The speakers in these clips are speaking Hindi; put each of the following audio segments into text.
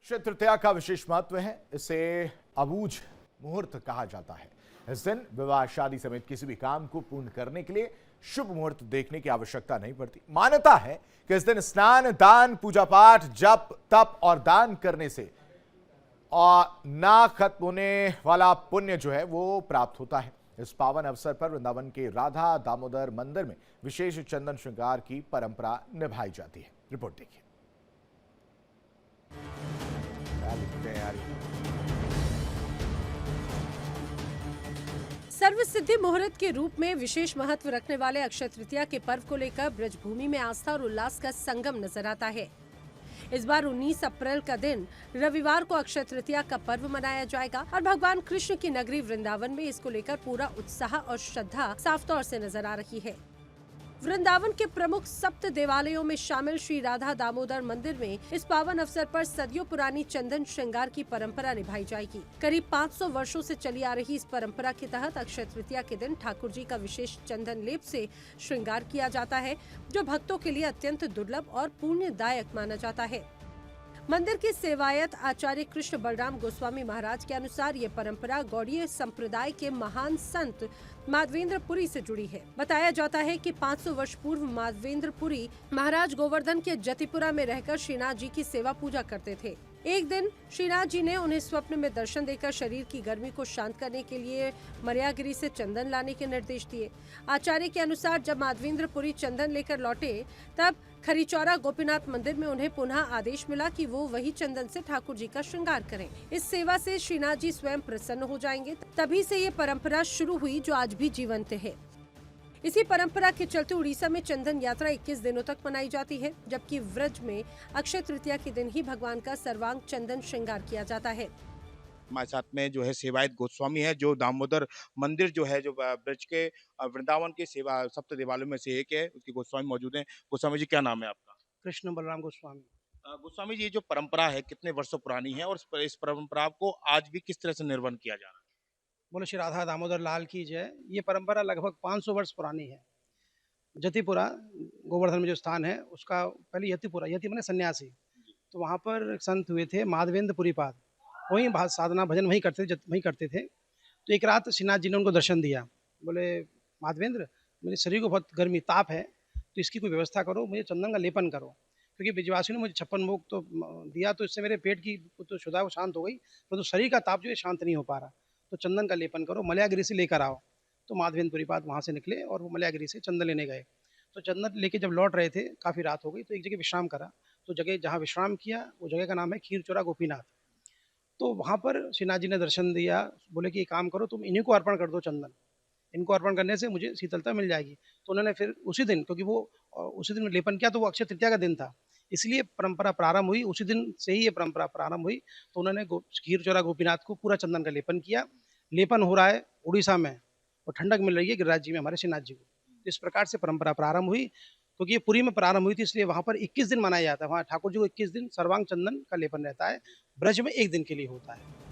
अक्षय तृतीया का विशेष महत्व है। इसे अबूझ मुहूर्त कहा जाता है। इस दिन विवाह, शादी समेत किसी भी काम को पूर्ण करने के लिए शुभ मुहूर्त देखने की आवश्यकता नहीं पड़ती। मान्यता है कि इस दिन स्नान, दान, पूजा पाठ, जप, तप और दान करने से और ना खत्म होने वाला पुण्य जो है वो प्राप्त होता है। इस पावन अवसर पर वृंदावन के राधा दामोदर मंदिर में विशेष चंदन श्रृंगार की परंपरा निभाई जाती है। रिपोर्ट देखिए। सर्व सिद्धि मुहूर्त के रूप में विशेष महत्व रखने वाले अक्षय तृतीया के पर्व को लेकर ब्रजभूमि में आस्था और उल्लास का संगम नजर आता है। इस बार 19 अप्रैल का दिन रविवार को अक्षय तृतीया का पर्व मनाया जाएगा और भगवान कृष्ण की नगरी वृंदावन में इसको लेकर पूरा उत्साह और श्रद्धा साफ तौर से नजर आ रही है। वृंदावन के प्रमुख सप्त देवालयों में शामिल श्री राधा दामोदर मंदिर में इस पावन अवसर पर सदियों पुरानी चंदन श्रृंगार की परंपरा निभाई जाएगी। करीब 500 वर्षों से चली आ रही इस परंपरा के तहत अक्षय तृतीया के दिन ठाकुर जी का विशेष चंदन लेप से श्रृंगार किया जाता है, जो भक्तों के लिए अत्यंत दुर्लभ और पुण्यदायक माना जाता है। मंदिर के सेवायत आचार्य कृष्ण बलराम गोस्वामी महाराज के अनुसार ये परंपरा गौड़ीय संप्रदाय के महान संत माधवेंद्रपुरी से जुड़ी है। बताया जाता है कि 500 वर्ष पूर्व माधवेंद्रपुरी महाराज गोवर्धन के जतिपुरा में रहकर श्रीनाथ जी की सेवा पूजा करते थे। एक दिन श्रीनाथ जी ने उन्हें स्वप्न में दर्शन देकर शरीर की गर्मी को शांत करने के लिए मर्यागिरी से चंदन लाने के निर्देश दिए। आचार्य के अनुसार जब माधवेंद्रपुरी चंदन लेकर लौटे, तब खरीचौरा गोपीनाथ मंदिर में उन्हें पुनः आदेश मिला कि वो वही चंदन से ठाकुर जी का श्रृंगार करें। इस सेवा से श्रीनाथ जी स्वयं प्रसन्न हो जाएंगे। तभी से ये परंपरा शुरू हुई, जो आज भी जीवंत है। इसी परंपरा के चलते उड़ीसा में चंदन यात्रा 21 दिनों तक मनाई जाती है, जबकि व्रज में अक्षय तृतीया के दिन ही भगवान का सर्वांग चंदन श्रृंगार किया जाता है। हमारे साथ में जो है सेवायत गोस्वामी है, जो दामोदर मंदिर जो है, जो ब्रज के वृंदावन के सेवा सप्त देवालयों में से एक है, उसके गोस्वामी मौजूद हैं। गोस्वामी जी, क्या नाम है आपका? कृष्ण बलराम गोस्वामी। गोस्वामी जी, ये जो परंपरा है कितने वर्षों पुरानी है और इस परंपरा को आज भी किस तरह से निर्वहन किया जा रहा है? बोलो श्री राधा दामोदर लाल की जय। ये परंपरा लगभग 500 वर्ष पुरानी है। जतिपुरा गोवर्धन में जो स्थान है, उसका पहले यतिपुरा, यति माने सन्यासी, तो वहाँ पर एक संत हुए थे माधवेंद्रपुरी पाद। वहीं साधना भजन वहीं करते थे। तो एक रात श्रीनाथ जी ने उनको दर्शन दिया। बोले, माधवेंद्र, मेरे शरीर को बहुत गर्मी ताप है, तो इसकी कोई व्यवस्था करो, मुझे चंदन का लेपन करो, क्योंकि ब्रजवासियों ने मुझे 56 भोग तो दिया, तो इससे मेरे पेट की तो क्षुधा वो शांत हो गई, परंतु शरीर का ताप जो है शांत नहीं हो पा रहा, तो चंदन का लेपन करो, मलयागिरी से लेकर आओ। तो माधवेंद्रपुरी पाद वहाँ से निकले और वो मलयागिरी से चंदन लेने गए। तो चंदन लेके जब लौट रहे थे, काफ़ी रात हो गई, तो एक जगह विश्राम करा। तो जगह जहाँ विश्राम किया, वो जगह का नाम है खीरचोरा गोपीनाथ। तो वहाँ पर श्रीनाथ जी ने दर्शन दिया। बोले कि एक काम करो, तुम इन्हीं को अर्पण कर दो चंदन, इनको अर्पण करने से मुझे शीतलता मिल जाएगी। तो उन्होंने फिर उसी दिन, क्योंकि वो उसी दिन लेपन किया, तो वो अक्षय तृतीया का दिन था, इसलिए परंपरा प्रारंभ हुई। उसी दिन से ही ये परंपरा प्रारंभ हुई। तो उन्होंने खीरचोरा गोपीनाथ को पूरा चंदन का लेपन किया। लेपन हो रहा है उड़ीसा में, और ठंडक मिल रही है गिरिराज जी में, हमारे श्रीनाथ जी को। इस प्रकार से परंपरा प्रारंभ हुई, क्योंकि ये पुरी में प्रारंभ हुई थी, इसलिए वहाँ पर 21 दिन मनाया जाता है। वहाँ ठाकुर जी को 21 दिन सर्वांग चंदन का लेपन रहता है। ब्रज में 1 दिन के लिए होता है।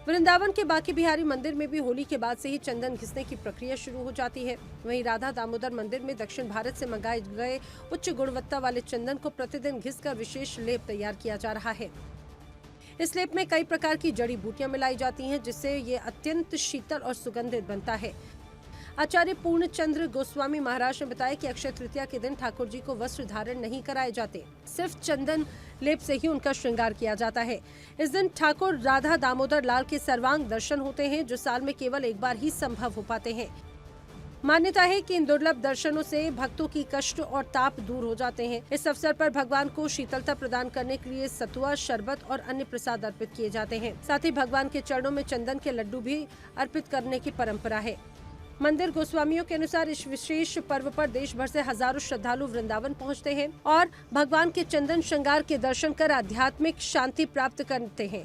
वृंदावन के बाकी बिहारी मंदिर में भी होली के बाद से ही चंदन घिसने की प्रक्रिया शुरू हो जाती है। वहीं राधा दामोदर मंदिर में दक्षिण भारत से मंगाए गए उच्च गुणवत्ता वाले चंदन को प्रतिदिन घिसकर विशेष लेप तैयार किया जा रहा है। इस लेप में कई प्रकार की जड़ी बूटियां मिलाई जाती हैं, जिससे ये अत्यंत शीतल और सुगंधित बनता है। आचार्य पूर्णचंद्र गोस्वामी महाराज ने बताया कि अक्षय तृतीया के दिन ठाकुर जी को वस्त्र धारण नहीं कराए जाते, सिर्फ चंदन लेप से ही उनका श्रृंगार किया जाता है। इस दिन ठाकुर राधा दामोदर लाल के सर्वांग दर्शन होते हैं, जो साल में केवल एक बार ही संभव हो पाते हैं। मान्यता है कि इन दुर्लभ दर्शनों से भक्तों की कष्ट और ताप दूर हो जाते हैं। इस अवसर पर भगवान को शीतलता प्रदान करने के लिए सतुआ, शरबत और अन्य प्रसाद अर्पित किए जाते हैं। साथ ही भगवान के चरणों में चंदन के लड्डू भी अर्पित करने की परंपरा है। मंदिर गोस्वामियों के अनुसार इस विशेष पर्व पर देश भर से हजारों श्रद्धालु वृंदावन पहुंचते हैं और भगवान के चंदन श्रृंगार के दर्शन कर आध्यात्मिक शांति प्राप्त करते हैं।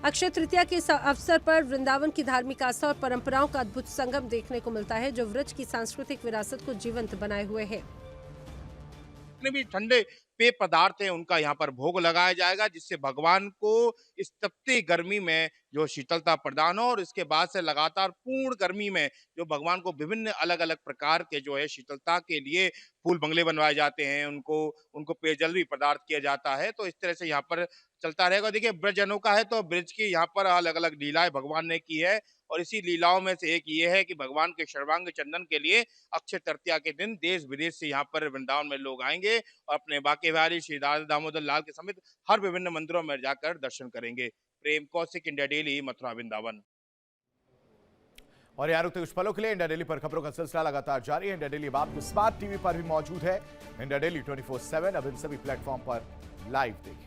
अक्षय तृतीया के अवसर पर वृंदावन की धार्मिक आस्था और परंपराओं का अद्भुत संगम देखने को मिलता है, जो व्रज की सांस्कृतिक विरासत को जीवंत बनाए हुए है। जितने भी ठंडे पेय पदार्थ हैं, उनका यहाँ पर भोग लगाया जाएगा, जिससे भगवान को इस तपती गर्मी में जो शीतलता प्रदान हो, और इसके बाद से लगातार पूर्ण गर्मी में जो भगवान को विभिन्न अलग अलग प्रकार के जो है शीतलता के लिए फूल बंगले बनवाए जाते हैं, उनको पेयजल भी पदार्थ किया जाता है। तो इस तरह से यहाँ पर चलता रहेगा। देखिए ब्रज अनोखा है तो ब्रज की यहाँ पर अलग अलग लीलाएं भगवान ने की है और इसी लीलाओं में से एक ये है कि भगवान के सर्वांग चंदन के लिए अक्षय तृतीया के दिन देश विदेश से यहाँ पर वृंदावन में लोग आएंगे और अपने बांके बिहारी श्री राधा दामोदर लाल के समेत हर विभिन्न मंदिरों में जाकर दर्शन करेंगे। प्रेम कौशिक, इंडिया डेली, मथुरा वृंदावन। और यहाँ रुकते कुछ पलों के लिए इंडिया डेली पर खबरों का सिलसिला लगातार जारी है। इंडिया डेली अब आपके स्मार्ट टीवी पर भी मौजूद है। इंडिया डेली 24/7 अब इन सभी प्लेटफॉर्म पर लाइव देखें।